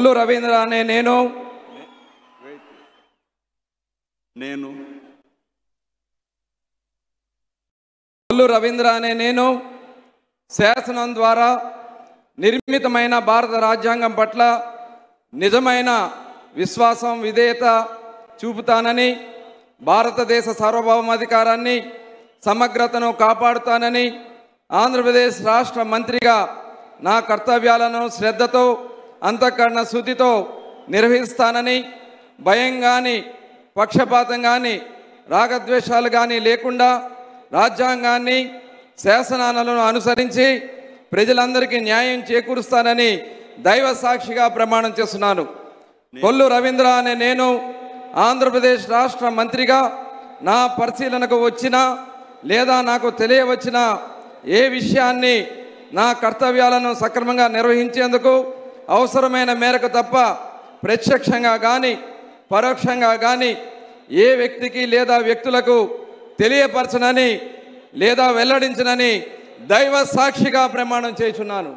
కొల్లు రవీంద్ర అనే నేను శాసనం ద్వారా నిర్మితమైన భారత రాజ్యాంగం పట్ల నిజమైన విశ్వాసం విధేయత చూపుతానని, భారతదేశ సార్వభౌమాధికారాన్ని సమగ్రతను కాపాడుతానని, ఆంధ్రప్రదేశ్ రాష్ట్ర మంత్రిగా నా కర్తవ్యాలను శ్రద్ధతో అంతఃకరణ శుద్ధితో నిర్వహిస్తానని, భయం కానీ పక్షపాతం కానీ రాగద్వేషాలు కానీ లేకుండా రాజ్యాంగాన్ని శాసనాలను అనుసరించి ప్రజలందరికీ న్యాయం చేకూరుస్తానని దైవ సాక్షిగా ప్రమాణం చేస్తున్నాను. కొల్లు రవీంద్ర అనే నేను ఆంధ్రప్రదేశ్ రాష్ట్ర మంత్రిగా నా పరిశీలనకు వచ్చిన లేదా నాకు తెలియవచ్చిన ఏ విషయాన్ని నా కర్తవ్యాలను సక్రమంగా నిర్వహించేందుకు అవసరమైన మేరకు తప్ప ప్రత్యక్షంగా కానీ పరోక్షంగా కానీ ఏ వ్యక్తికి లేదా వ్యక్తులకు తెలియపరచనని లేదా వెల్లడించనని దైవ సాక్షిగా ప్రమాణం చేయుచున్నాను.